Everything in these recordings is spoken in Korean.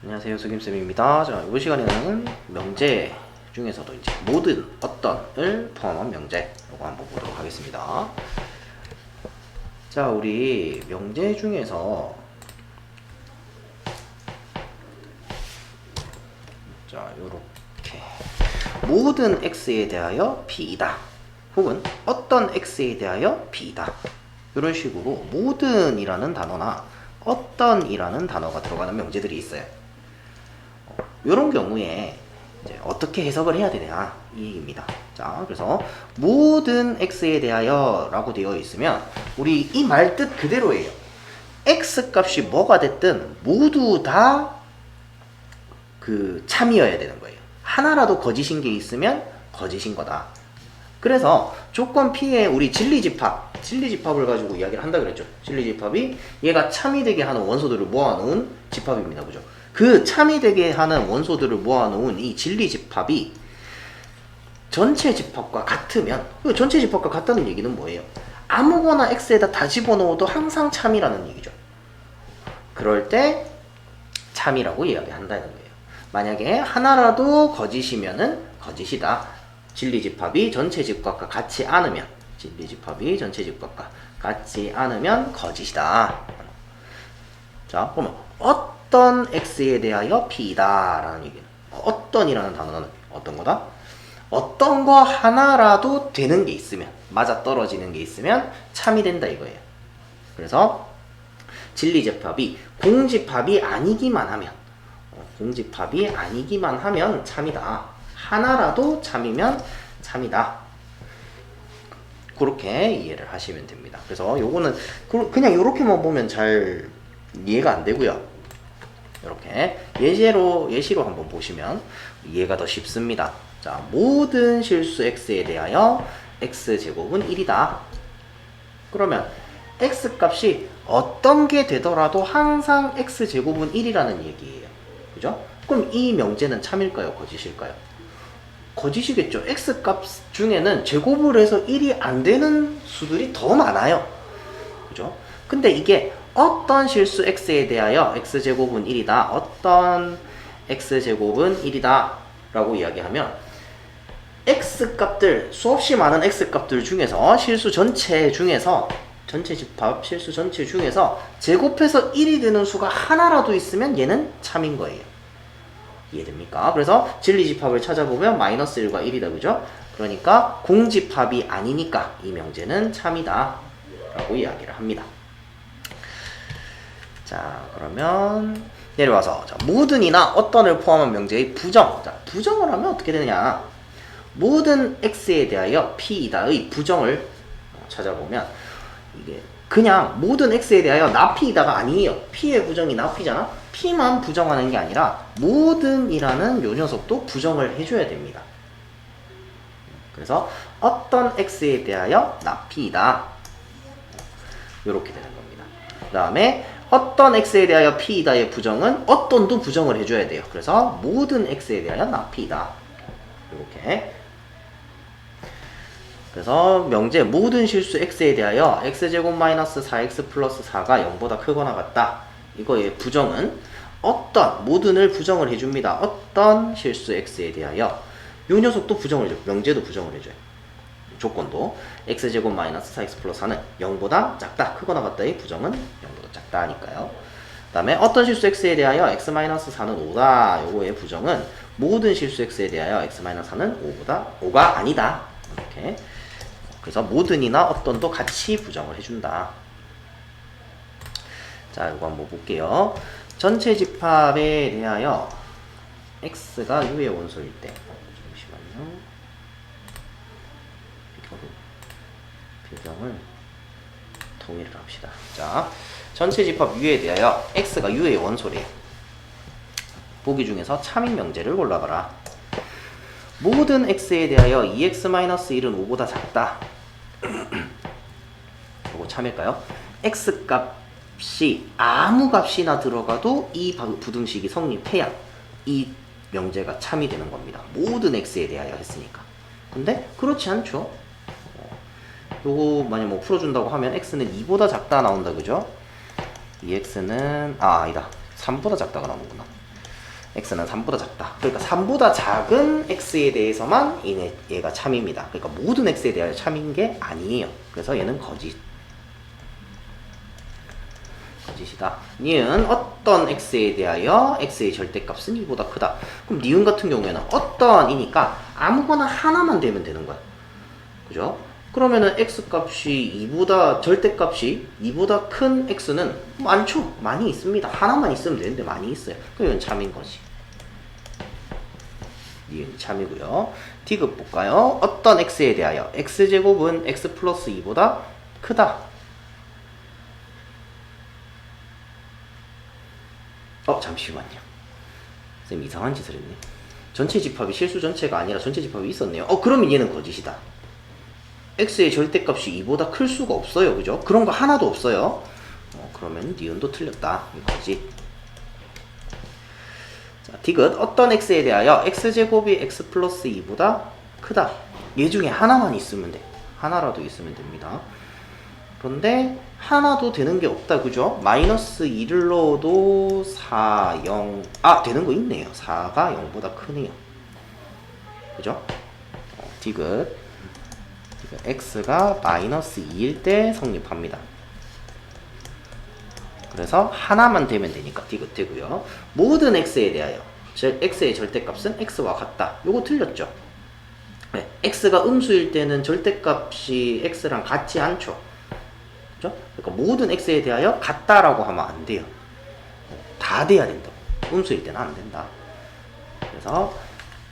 안녕하세요, 수김쌤입니다. 자, 이번 시간에는 명제 중에서도 이제 모든 어떤을 포함한 명제 이거 한번 보도록 하겠습니다. 자, 우리 명제 중에서 자, 요렇게 모든 x에 대하여 p이다 혹은 어떤 x에 대하여 p이다 이런 식으로 모든이라는 단어나 어떤이라는 단어가 들어가는 명제들이 있어요. 이런 경우에 이제 어떻게 해석을 해야 되냐 이 얘기입니다. 자, 그래서 모든 x에 대하여 라고 되어 있으면 우리 이 말 뜻 그대로예요. x 값이 뭐가 됐든 모두 다 그 참이어야 되는 거예요. 하나라도 거짓인 게 있으면 거짓인 거다. 그래서 조건 P에 우리 진리집합을 가지고 이야기를 한다 그랬죠. 진리집합이 얘가 참이 되게 하는 원소들을 모아놓은 집합입니다. 그죠? 그 참이 되게 하는 원소들을 모아놓은 이 진리집합이 전체 집합과 같으면, 전체 집합과 같다는 얘기는 뭐예요? 아무거나 X에다 다 집어넣어도 항상 참이라는 얘기죠. 그럴 때 참이라고 이야기한다는 거예요. 만약에 하나라도 거짓이면은 거짓이다. 진리집합이 전체 집합과 같지 않으면, 진리집합이 전체 집합과 같지 않으면 거짓이다. 자, 그러면 어떤 x에 대하여 p이다 라는 얘기는, 어떤이라는 단어는 어떤 거다? 어떤 거 하나라도 되는 게 있으면, 맞아떨어지는 게 있으면 참이 된다 이거예요. 그래서 진리집합이 공집합이 아니기만 하면 참이다. 하나라도 참이면 참이다. 그렇게 이해를 하시면 됩니다. 그래서 요거는 그냥 요렇게만 보면 잘 이해가 안 되고요. 이렇게 예시로 한번 보시면 이해가 더 쉽습니다. 자, 모든 실수 x에 대하여 x제곱은 1이다. 그러면 x 값이 어떤 게 되더라도 항상 x제곱은 1이라는 얘기예요. 그죠? 그럼 이 명제는 참일까요? 거짓일까요? 거짓이겠죠. x값 중에는 제곱을 해서 1이 안 되는 수들이 더 많아요. 그죠? 근데 이게 어떤 실수 x에 대하여 x제곱은 1이다. 어떤 x제곱은 1이다. 라고 이야기하면 x값들, 수없이 많은 x값들 중에서 실수 전체 중에서 전체 집합, 실수 전체 중에서 제곱해서 1이 되는 수가 하나라도 있으면 얘는 참인 거예요. 이해됩니까? 그래서 진리집합을 찾아보면 마이너스 1과 1이다. 그죠? 그러니까 공집합이 아니니까 이 명제는 참이다 라고 이야기를 합니다. 자, 그러면 내려와서 자, 모든이나 어떤을 포함한 명제의 부정. 자, 부정을 하면 어떻게 되느냐? 모든 x에 대하여 p이다의 부정을 찾아보면 이게 그냥 모든 x에 대하여 나피이다가 아니에요. p의 부정이 나피잖아. p만 부정하는 게 아니라 모든이라는 요 녀석도 부정을 해줘야 됩니다. 그래서 어떤 x에 대하여 나피이다 이렇게 되는 겁니다. 그 다음에 어떤 x에 대하여 p이다의 부정은 어떤도 부정을 해줘야 돼요. 그래서 모든 x에 대하여 나피이다 이렇게. 그래서 명제 모든 실수 x에 대하여 x제곱 마이너스 4x 플러스 4가 0보다 크거나 같다. 이거의 부정은 어떤, 모든을 부정을 해줍니다. 어떤 실수 x에 대하여 요 녀석도 부정을 해줘요. 명제도 부정을 해줘요. 조건도 x제곱 마이너스 4x 플러스 4는 0보다 작다. 크거나 같다의 부정은 0보다 작다 하니까요. 그 다음에 어떤 실수 x에 대하여 x 마이너스 4는 5다. 요거의 부정은 모든 실수 x에 대하여 x 마이너스 4는 5가 아니다. 이렇게. 그래서 모든이나 어떤도 같이 부정을 해준다. 자, 이거 한번 볼게요. 전체 집합에 대하여 x가 u의 원소일 때, 잠시만요. 배경을 동일을 합시다. 자, 전체 집합 u에 대하여 x가 u의 원소래요. 보기 중에서 참인 명제를 골라봐라. 모든 x에 대하여 2x-1은 5보다 작다. 이거 참일까요? x 값이 아무 값이나 들어가도 이 부등식이 성립해야 이 명제가 참이 되는 겁니다. 모든 x에 대하여 했으니까. 근데 그렇지 않죠. 요거 만약 뭐 풀어준다고 하면 x는 2보다 작다 나온다. 그죠? 2x는 아니다. 3보다 작다가 나오는구나. x는 3보다 작다. 그러니까 3보다 작은 x에 대해서만 얘가 참입니다. 그러니까 모든 x에 대하여 참인 게 아니에요. 그래서 얘는 거짓이다. 니은 어떤 x에 대하여 x의 절대값은 2보다 크다. 그럼 니은 같은 경우에는 어떤이니까 아무거나 하나만 되면 되는 거야. 그죠? 그러면은 x값이 2보다 절대값이 2보다 큰 x는 많죠. 많이 있습니다. 하나만 있으면 되는데 많이 있어요. 그럼 이건 참인 거지. 니은 참이고요. 디귿 볼까요? 어떤 x에 대하여 x제곱은 x 플러스 2보다 크다. 잠시만요. 쌤 이상한 짓을 했네. 전체 집합이 실수 전체가 아니라 전체 집합이 있었네요. 그러면 얘는 거짓이다. x의 절대값이 2보다 클 수가 없어요. 그죠? 그런 거 하나도 없어요. 그러면 니은도 틀렸다. 거짓. 자, 디귿 어떤 x에 대하여 x제곱이 x 플러스 2보다 크다. 얘 중에 하나만 있으면 돼. 하나라도 있으면 됩니다. 그런데 하나도 되는 게 없다. 그죠? 마이너스 2를 넣어도 4, 0 되는 거 있네요. 4가 0보다 크네요. 그죠? 디귿 x가 마이너스 2일 때 성립합니다. 그래서 하나만 되면 되니까 디귿 되고요. 모든 x에 대하여 x의 절대값은 x와 같다. 요거 틀렸죠? 네, x가 음수일 때는 절대값이 x랑 같지 않죠. 그죠? 그러니까 모든 x에 대하여 같다라고 하면 안 돼요. 다 돼야 된다. 음수일 때는 안 된다. 그래서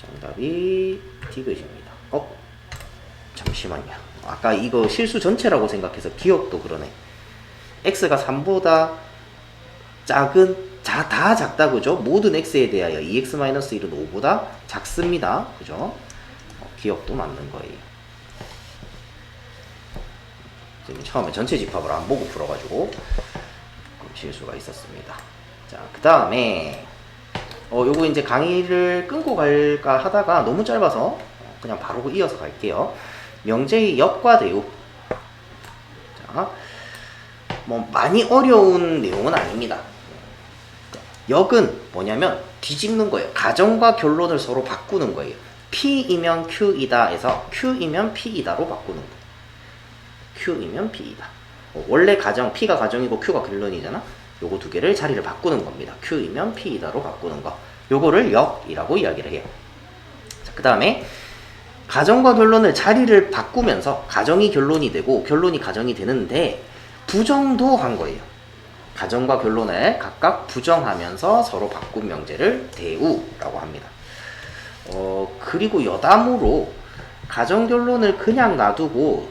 정답이 디귿입니다. 잠시만요. 아까 이거 실수 전체라고 생각해서 기억도 그러네. x가 3보다 다 작다. 그죠? 모든 x에 대하여 2x-1은 5보다 작습니다. 그죠? 기억도 맞는 거예요. 지금 처음에 전체 집합을 안 보고 풀어가지고 실수가 있었습니다. 자, 그 다음에 요거 이제 강의를 끊고 갈까 하다가 너무 짧아서 그냥 바로 이어서 갈게요. 명제의 역과 대우. 자, 뭐 많이 어려운 내용은 아닙니다. 역은 뭐냐면 뒤집는 거예요. 가정과 결론을 서로 바꾸는 거예요. P이면 Q이다 해서 Q이면 P이다로 바꾸는 거예요. Q이면 P이다. 원래 가정, P가 가정이고 Q가 결론이잖아. 요거 두 개를 자리를 바꾸는 겁니다. Q이면 P이다로 바꾸는 거. 요거를 역이라고 이야기를 해요. 자, 그 다음에 가정과 결론을 자리를 바꾸면서 가정이 결론이 되고 결론이 가정이 되는데 부정도 한 거예요. 가정과 결론을 각각 부정하면서 서로 바꾼 명제를 대우라고 합니다. 그리고 여담으로 가정 결론을 그냥 놔두고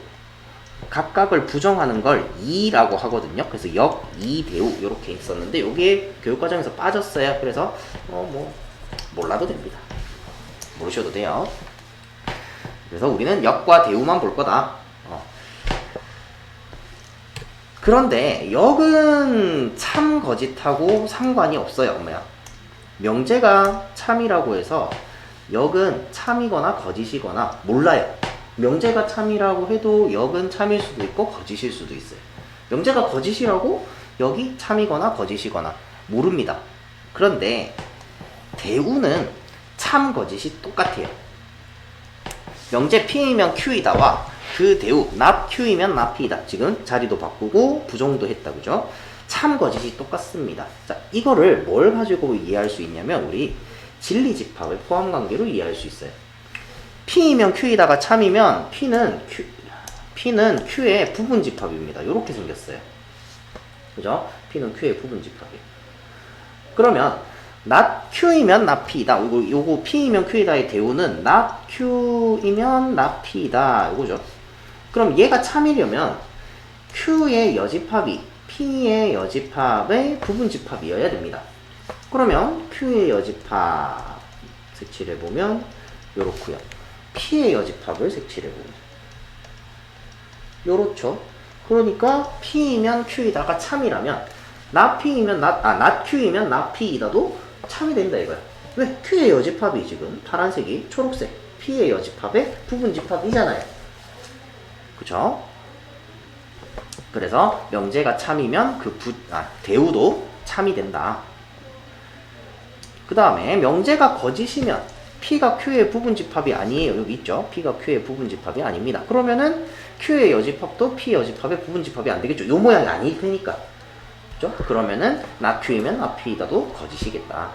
각각을 부정하는 걸 이라고 하거든요. 그래서 역, 이, 대우 이렇게 있었는데 이게 교육과정에서 빠졌어요. 그래서 몰라도 됩니다. 모르셔도 돼요. 그래서 우리는 역과 대우만 볼 거다. 그런데 역은 참 거짓하고 상관이 없어요. 명제가 참이라고 해서 역은 참이거나 거짓이거나 몰라요. 명제가 참이라고 해도 역은 참일 수도 있고 거짓일 수도 있어요. 명제가 거짓이라고 역이 참이거나 거짓이거나 모릅니다. 그런데 대우는 참 거짓이 똑같아요. 명제 P이면 Q이다와 그 대우 not Q이면 not P이다. 지금 자리도 바꾸고 부정도 했다. 그죠? 참 거짓이 똑같습니다. 자, 이거를 뭘 가지고 이해할 수 있냐면 우리 진리집합의 포함관계로 이해할 수 있어요. P이면 Q이다가 참이면 P는 Q의 부분집합입니다. 이렇게 생겼어요. 그죠? P는 Q의 부분집합이에요. 그러면 not Q이면 not P이다. 요거 P이면 Q이다의 대우는 not Q이면 not P이다. 요거죠. 그럼 얘가 참이려면 Q의 여집합이 P의 여집합의 부분집합이어야 됩니다. 그러면 Q의 여집합 색칠해 보면 요렇고요. P의 여집합을 색칠해 보면 요렇죠. 그러니까 P이면 Q이다가 참이라면 not Q이면 not P이다도 참이 된다 이거야. 왜? Q의 여집합이 지금 파란색이 초록색 P의 여집합의 부분집합이잖아요. 그죠? 그래서 명제가 참이면 대우도 참이 된다. 그 다음에 명제가 거짓이면 P가 Q의 부분집합이 아니에요. 여기 있죠. P가 Q의 부분집합이 아닙니다. 그러면은 Q의 여집합도 P 여집합의 부분집합이 안 되겠죠. 요 모양이 아닐 테니까. 그죠? 그러면은 not Q이면 not P이다도 거짓이겠다.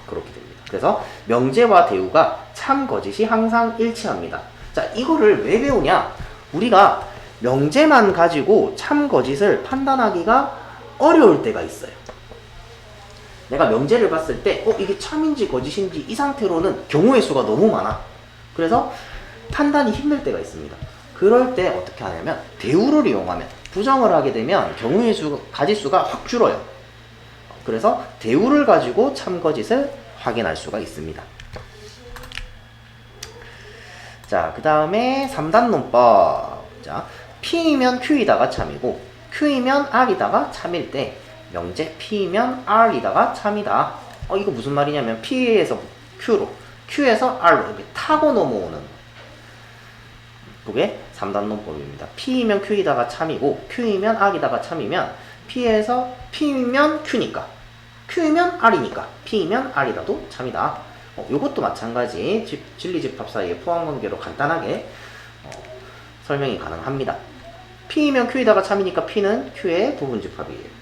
그렇게 됩니다. 그래서 명제와 대우가 참 거짓이 항상 일치합니다. 자, 이거를 왜 배우냐? 우리가 명제만 가지고 참 거짓을 판단하기가 어려울 때가 있어요. 내가 명제를 봤을 때 이게 참인지 거짓인지 이 상태로는 경우의 수가 너무 많아. 그래서 판단이 힘들 때가 있습니다. 그럴 때 어떻게 하냐면 대우를 이용하면 부정을 하게 되면 경우의 수, 가짓수가 확 줄어요. 그래서 대우를 가지고 참 거짓을 확인할 수가 있습니다. 자, 그 다음에 3단 논법. 자, P이면 Q이다가 참이고 Q이면 R이다가 참일 때 명제 P이면 R이다가 참이다. 이거 무슨 말이냐면 P에서 Q로, Q에서 R로 이렇게 타고 넘어오는 그게 3단 논법입니다. P이면 Q이다가 참이고 Q이면 R이다가 참이면 P면 Q니까 Q이면 R이니까 P이면 R이다도 참이다. 요것도 마찬가지 진리집합 사이의 포함관계로 간단하게 설명이 가능합니다. P이면 Q이다가 참이니까 P는 Q의 부분집합이에요.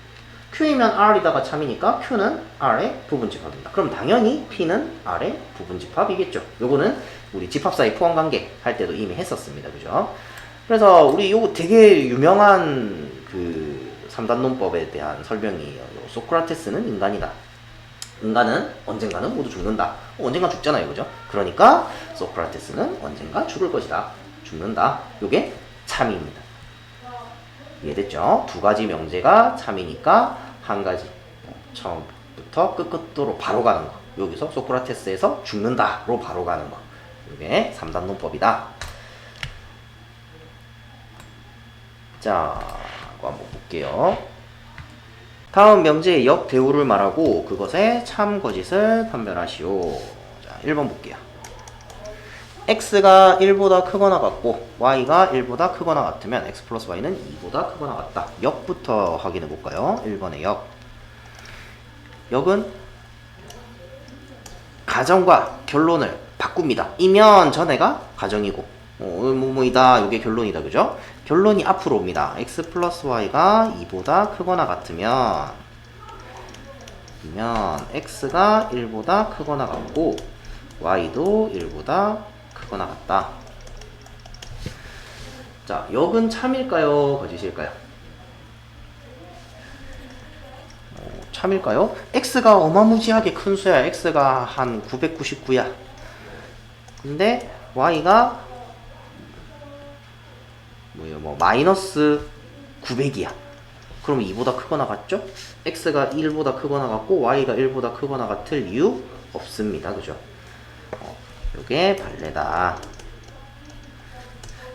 Q이면 R이다가 참이니까 Q는 R의 부분집합입니다. 그럼 당연히 P는 R의 부분집합이겠죠. 요거는 우리 집합 사이 포함관계 할 때도 이미 했었습니다. 그죠? 그래서 우리 요거 되게 유명한 그 3단 논법에 대한 설명이에요. 소크라테스는 인간이다. 인간은 언젠가는 모두 죽는다. 언젠가 죽잖아요. 그죠? 그러니까 소크라테스는 언젠가 죽을 것이다. 죽는다. 요게 참입니다. 이해됐죠? 두 가지 명제가 참이니까 한 가지 처음부터 끝끝으로 바로 가는 거. 여기서 소크라테스에서 죽는다로 바로 가는 거. 이게 3단 논법이다. 자, 이거 한번 볼게요. 다음 명제의 역대우를 말하고 그것의 참 거짓을 판별하시오. 자, 1번 볼게요. x가 1보다 크거나 같고 y가 1보다 크거나 같으면 x 플러스 y는 2보다 크거나 같다. 역부터 확인해 볼까요? 1번의 역. 역은 가정과 결론을 바꿉니다. 이면 전에가 가정이고 뭐이다. 이게 결론이다. 그죠? 결론이 앞으로 옵니다. x 플러스 y가 2보다 크거나 같으면 x가 1보다 크거나 같고 y도 1보다 크거나 같다. 자, 역은 참일까요? 거짓일까요? 참일까요? x가 어마무지하게 큰 수야. x가 한 999야. 근데 y가 마이너스 900이야. 그럼 2보다 크거나 같죠? x가 1보다 크거나 같고 y가 1보다 크거나 같을 이유 없습니다. 그죠? 요게 발레다.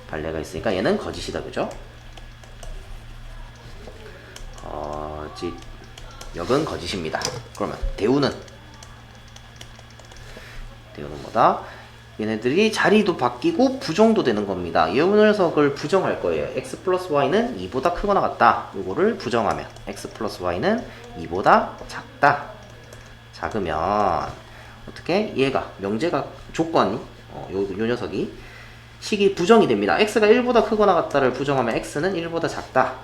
발레가 있으니까 얘는 거짓이다. 그죠? 거짓. 역은 거짓입니다. 그러면 대우는 뭐다? 얘네들이 자리도 바뀌고 부정도 되는 겁니다. 이 녀석을 부정할 거예요. x 플러스 y는 2보다 크거나 같다. 요거를 부정하면 x 플러스 y는 2보다 작다. 작으면 어떻게? 얘가 명제가 조건이 요 녀석이 식이 부정이 됩니다. x가 1보다 크거나 같다를 부정하면 x는 1보다 작다.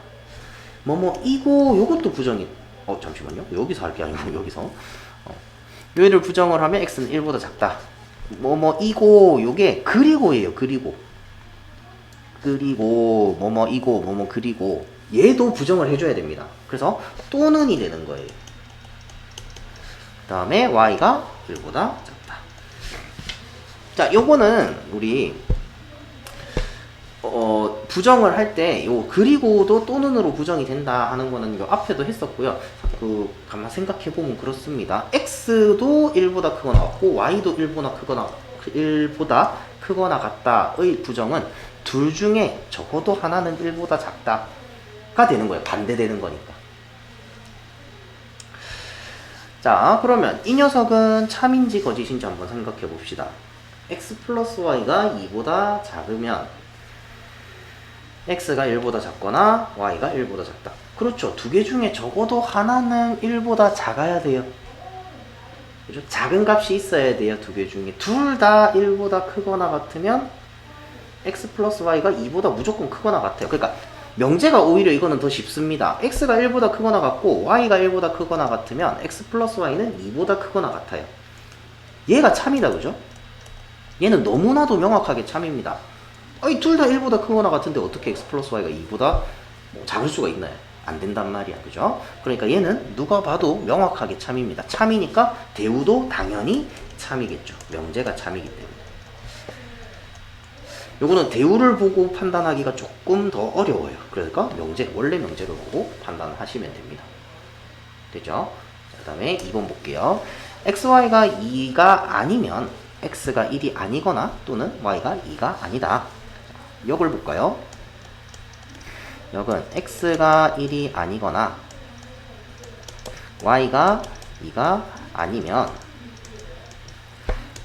이고 요것도 부정이 잠시만요. 여기서 할 게 아니고 여기서 얘를 부정을 하면 x는 1보다 작다. 이고 요게 그리고예요. 그리고 이고 그리고 얘도 부정을 해줘야 됩니다. 그래서 또는이 되는 거예요. 그 다음에 y가 1보다 작다. 자, 요거는 우리 부정을 할 때 요 그리고도 또는으로 부정이 된다 하는 거는 요 앞에도 했었고요. 가만 생각해 보면 그렇습니다. x도 1보다 크거나 같고 y도 1보다 크거나 같다의 부정은 둘 중에 적어도 하나는 1보다 작다가 되는 거예요. 반대되는 거니까. 자, 그러면 이 녀석은 참인지 거짓인지 한번 생각해 봅시다. x 플러스 y가 2보다 작으면 x가 1보다 작거나 y가 1보다 작다. 그렇죠. 두 개 중에 적어도 하나는 1보다 작아야 돼요. 그죠? 작은 값이 있어야 돼요. 두 개 중에. 둘 다 1보다 크거나 같으면 x 플러스 y가 2보다 무조건 크거나 같아요. 그러니까 명제가 오히려 이거는 더 쉽습니다. x가 1보다 크거나 같고 y가 1보다 크거나 같으면 x 플러스 y는 2보다 크거나 같아요. 얘가 참이다. 그죠? 얘는 너무나도 명확하게 참입니다. 아니 둘 다 1보다 크거나 같은데 어떻게 x 플러스 y가 2보다 작을 수가 있나요? 안 된단 말이야. 그죠? 그러니까 얘는 누가 봐도 명확하게 참입니다. 참이니까 대우도 당연히 참이겠죠. 명제가 참이기 때문에. 요거는 대우를 보고 판단하기가 조금 더 어려워요. 그러니까 명제, 원래 명제를 보고 판단하시면 됩니다. 됐죠? 그 다음에 2번 볼게요. xy가 2가 아니면 x가 1이 아니거나 또는 y가 2가 아니다. 역을 볼까요? 역은 x가 1이 아니거나 y가 2가 아니면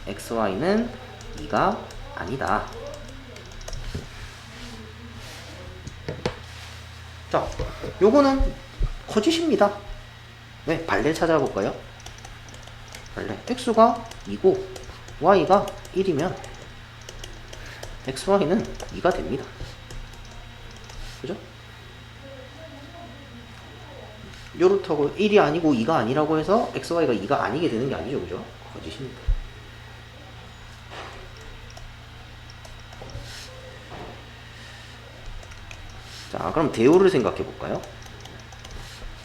xy는 2가 아니다. 자, 요거는 거짓입니다. 왜? 발레 찾아볼까요? 발레. x가 2고 y가 1이면 xy는 2가 됩니다. 그죠? 요렇다고 1이 아니고 2가 아니라고 해서 xy가 2가 아니게 되는 게 아니죠. 그죠? 거짓입니다. 자, 그럼 대우를 생각해 볼까요?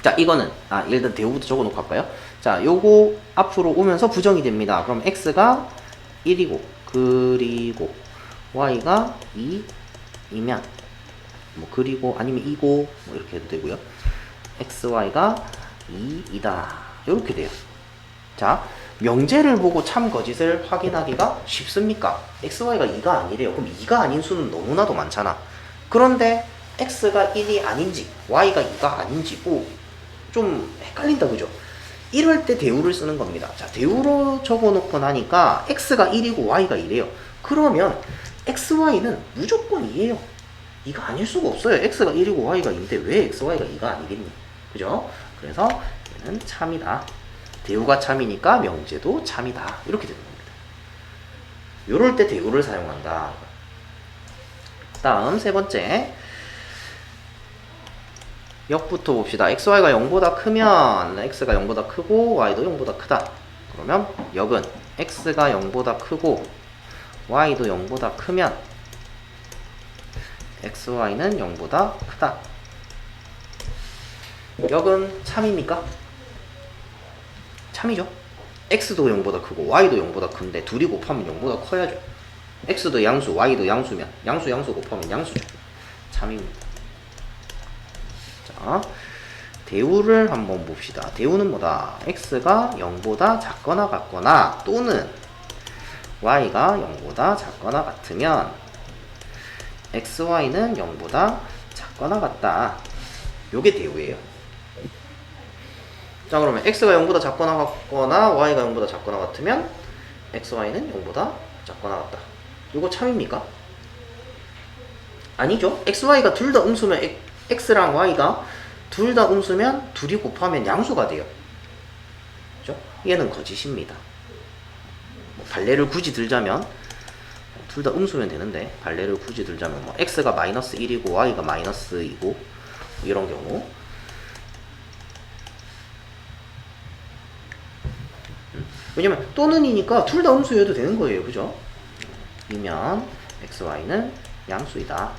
자, 이거는 일단 대우부터 적어놓고 할까요? 자, 요거 앞으로 오면서 부정이 됩니다. 그럼 x가 1이고 그리고 y가 2이면 뭐 그리고 아니면 2고 뭐 이렇게 해도 되고요. xy가 2이다. 이렇게 돼요. 자, 명제를 보고 참 거짓을 확인하기가 쉽습니까? xy가 2가 아니래요. 그럼 2가 아닌 수는 너무나도 많잖아. 그런데 x가 1이 아닌지 y가 2가 아닌지 좀 헷갈린다. 그죠? 이럴 때 대우를 쓰는 겁니다. 자, 대우로 적어놓고 나니까 x가 1이고 y가 2래요. 그러면 xy는 무조건 2예요. 2가 아닐 수가 없어요. x가 1이고 y가 2인데 왜 xy가 2가 아니겠니? 그죠? 그래서 얘는 참이다. 대우가 참이니까 명제도 참이다. 이렇게 되는 겁니다. 요럴 때 대우를 사용한다. 다음 세 번째 역부터 봅시다. xy가 0보다 크면 x가 0보다 크고 y도 0보다 크다. 그러면 역은 x가 0보다 크고 y도 0보다 크면 xy는 0보다 크다. 역은 참입니까? 참이죠. x도 0보다 크고 y도 0보다 큰데 둘이 곱하면 0보다 커야죠. x도 양수, y도 양수면 양수 곱하면 양수죠. 참입니다. 자, 대우를 한번 봅시다. 대우는 뭐다? x가 0보다 작거나 같거나 또는 y가 0보다 작거나 같으면 xy는 0보다 작거나 같다. 요게 대우예요. 자, 그러면 x가 0보다 작거나 같거나 y가 0보다 작거나 같으면 xy는 0보다 작거나 같다. 요거 참입니까? 아니죠. xy가 둘 다 음수면 x랑 y가 둘 다 음수면 둘이 곱하면 양수가 돼요. 그죠? 얘는 거짓입니다. 뭐 발레를 굳이 들자면 둘 다 음수면 되는데 발레를 굳이 들자면 뭐 x가 마이너스 1이고 y가 마이너스 2고 뭐 이런 경우 왜냐면 또는이니까 둘 다 음수여도 되는 거예요. 그죠? 이면 xy는 양수이다.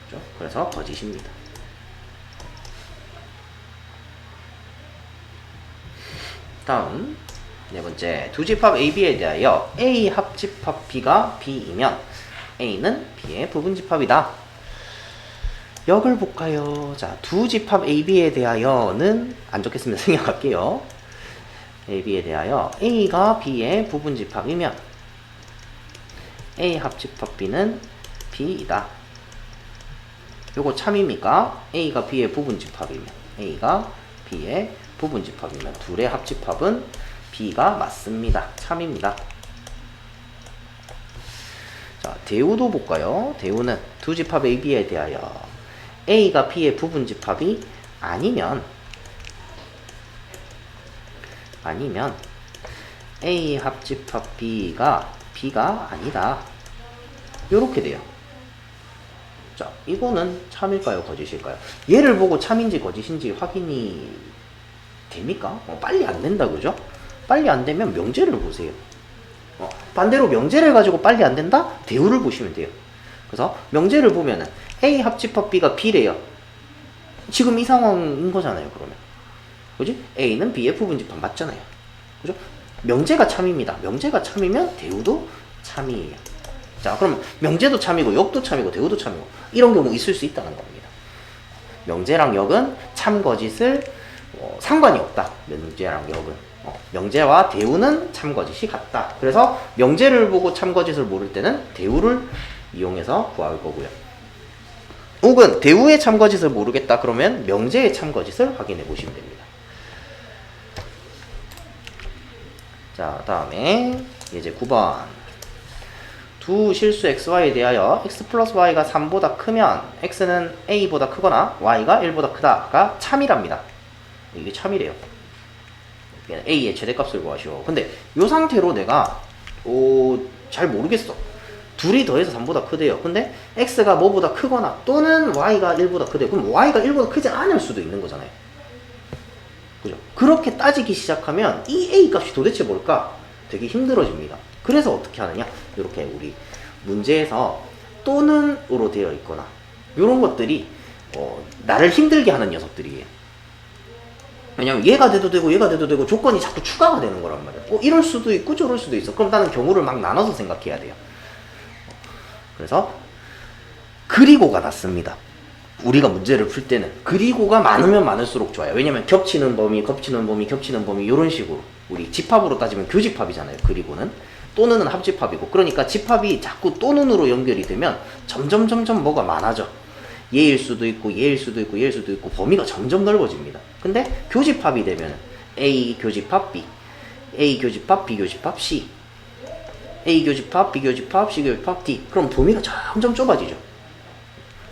그죠? 그래서 거짓입니다. 다음 네 번째, 두 집합 AB에 대하여 A 합집합 B가 B이면 A는 B의 부분집합이다. 역을 볼까요? 자, 두 집합 AB에 대하여는 안 적겠습니다. 생략할게요. AB에 대하여 A가 B의 부분집합이면 A 합집합 B는 B이다. 요거 참입니까? A가 B의 부분집합이면 A가 B의 부분집합이면 둘의 합집합은 B가 맞습니다. 참입니다. 자, 대우도 볼까요? 대우는 두 집합 AB에 대하여 A가 B의 부분집합이 아니면 아니면 A 합집합 B가 아니다. 요렇게 돼요. 자, 이거는 참일까요? 거짓일까요? 얘를 보고 참인지 거짓인지 확인이 됩니까? 빨리 안 된다, 그죠? 빨리 안 되면 명제를 보세요. 반대로 명제를 가지고 빨리 안 된다? 대우를 보시면 돼요. 그래서 명제를 보면은 A 합집합 B가 B래요. 지금 이 상황인 거잖아요, 그러면. 그지? A는 B의 부분집합 맞잖아요. 그죠? 명제가 참입니다. 명제가 참이면 대우도 참이에요. 자, 그럼 명제도 참이고 역도 참이고 대우도 참이고 이런 경우 있을 수 있다는 겁니다. 명제랑 역은 참 거짓을 상관이 없다. 명제랑 역은. 명제와 대우는 참 거짓이 같다. 그래서 명제를 보고 참 거짓을 모를 때는 대우를 이용해서 구할 거고요. 혹은 대우의 참 거짓을 모르겠다 그러면 명제의 참 거짓을 확인해 보시면 됩니다. 자, 다음에 이제 9번. 두 실수 xy에 대하여 x 플러스 y가 3보다 크면 x는 a보다 크거나 y가 1보다 크다가 참이랍니다. 이게 참이래요. a의 최대값을 구하시오. 근데 이 상태로 내가 잘 모르겠어. 둘이 더해서 3보다 크대요. 근데 x가 뭐보다 크거나 또는 y가 1보다 크대요. 그럼 y가 1보다 크지 않을 수도 있는 거잖아요. 그죠? 그렇게 따지기 시작하면 이 a 값이 도대체 뭘까? 되게 힘들어집니다. 그래서 어떻게 하느냐? 이렇게 우리 문제에서 또는으로 되어 있거나 이런 것들이 나를 힘들게 하는 녀석들이에요. 왜냐면 얘가 돼도 되고 얘가 돼도 되고 조건이 자꾸 추가가 되는 거란 말이에요. 이럴 수도 있고 저럴 수도 있어. 그럼 나는 경우를 막 나눠서 생각해야 돼요. 그래서 그리고가 낫습니다. 우리가 문제를 풀 때는 그리고가 많으면 많을수록 좋아요. 왜냐면 겹치는 범위 이런 식으로 우리 집합으로 따지면 교집합이잖아요. 그리고는 또는은 합집합이고 그러니까 집합이 자꾸 또는으로 연결이 되면 점점 뭐가 많아져. 얘일 수도 있고 얘일 수도 있고 얘일 수도 있고 범위가 점점 넓어집니다. 근데 교집합이 되면 A 교집합 B, A 교집합 B 교집합 C, A 교집합 B 교집합 C 교집합 D. 그럼 범위가 점점 좁아지죠.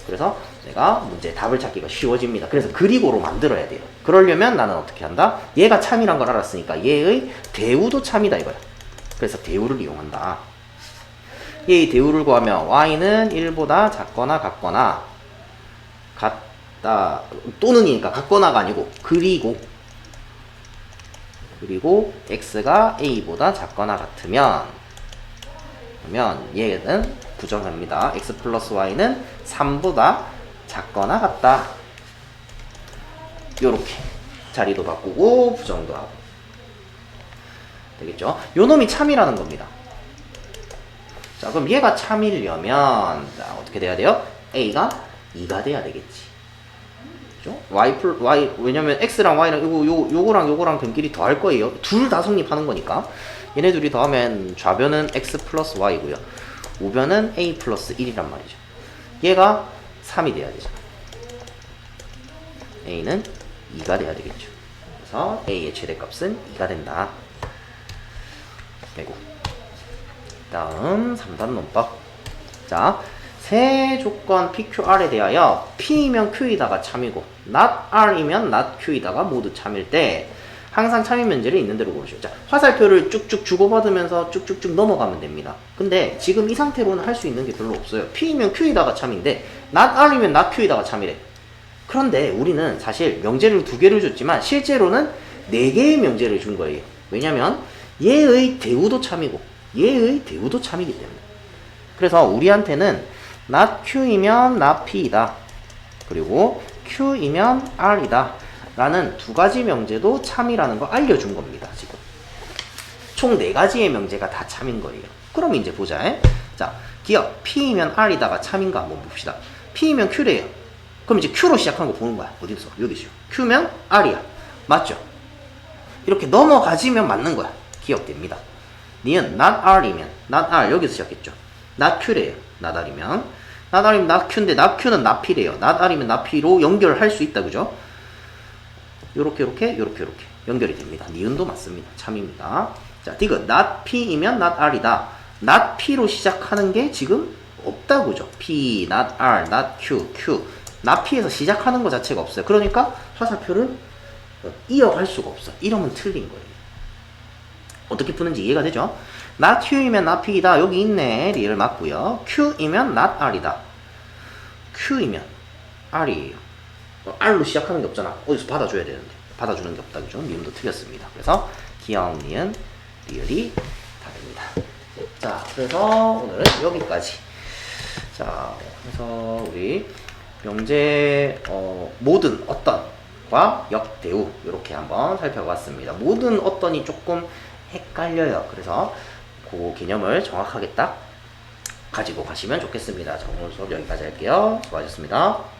그래서 내가 문제 답을 찾기가 쉬워집니다. 그래서 그리고로 만들어야 돼요. 그러려면 나는 어떻게 한다? 얘가 참이란 걸 알았으니까 얘의 대우도 참이다 이거야. 그래서 대우를 이용한다. 얘의 대우를 구하면 y는 1보다 작거나 같거나 같다 또는이니까 같거나가 아니고 그리고 x가 a보다 작거나 같으면 그러면 얘는 부정합니다. x 플러스 y는 3보다 작거나 같다. 요렇게 자리도 바꾸고 부정도 하고 되겠죠? 요 놈이 참이라는 겁니다. 자, 그럼 얘가 참이려면 자, 어떻게 돼야 돼요? a가 2가 돼야 되겠지. 그죠? y 왜냐면 x랑 y랑 요거랑 변끼리 더할 거예요. 둘 다 성립하는 거니까. 얘네 둘이 더하면 좌변은 x 플러스 y고요. 우변은 a 플러스 1이란 말이죠. 얘가 3이 돼야 되죠. a는 2가 돼야 되겠죠. 그래서 a의 최대값은 2가 된다. 그리고 다음 3단 논법. 자, 세 조건 PQR에 대하여 P이면 Q이다가 참이고 not R이면 not Q이다가 모두 참일 때 항상 참인 면제를 있는 대로 고르시오. 자, 화살표를 쭉쭉 주고받으면서 쭉쭉쭉 넘어가면 됩니다. 근데 지금 이 상태로는 할 수 있는 게 별로 없어요. P이면 Q이다가 참인데 not R이면 not Q이다가 참이래. 그런데 우리는 사실 명제를 2개를 줬지만 실제로는 4개의 명제를 준 거예요. 왜냐면 얘의 대우도 참이고 얘의 대우도 참이기 때문에. 그래서 우리한테는 not Q이면 not P이다. 그리고 Q이면 R이다. 라는 2가지 명제도 참이라는 거 알려준 겁니다. 지금 총 4가지의 명제가 다 참인 거예요. 그럼 이제 보자. 자, 기억 P이면 R이다가 참인가 한번 봅시다. P이면 Q래요. 그럼 이제 Q로 시작한 거 보는 거야. 어디서? 여기죠. Q면 R이야. 맞죠? 이렇게 넘어가지면 맞는 거야. 기억됩니다. 니은 not R이면 not R 여기서 시작했죠. not Q래요. not R이면 not R이면 not Q인데 not Q는 not P래요. not R이면 not P로 연결할 수 있다. 그죠? 요렇게 연결이 됩니다. 니은도 맞습니다. 참입니다. 자, 디귿 not P이면 not R이다. not P로 시작하는 게 지금 없다. 그죠? P, not R, not Q, Q not P에서 시작하는 것 자체가 없어요. 그러니까 화살표를 이어갈 수가 없어. 이러면 틀린 거예요. 어떻게 푸는지 이해가 되죠? not Q이면 not P이다. 여기 있네. 리을 맞고요. Q이면 not R이다. Q이면 R이에요. R로 시작하는 게 없잖아. 어디서 받아줘야 되는데. 받아주는 게 없다. 그죠? 미음도 틀렸습니다. 그래서 기억, 니은, 리을이 답입니다. 자, 그래서 오늘은 여기까지. 자, 그래서 우리 명제 모든 어떤과 역대우 이렇게 한번 살펴봤습니다. 모든 어떤이 조금 헷갈려요. 그래서 그 개념을 정확하게 딱 가지고 가시면 좋겠습니다. 자, 오늘 수업 여기까지 할게요. 수고하셨습니다.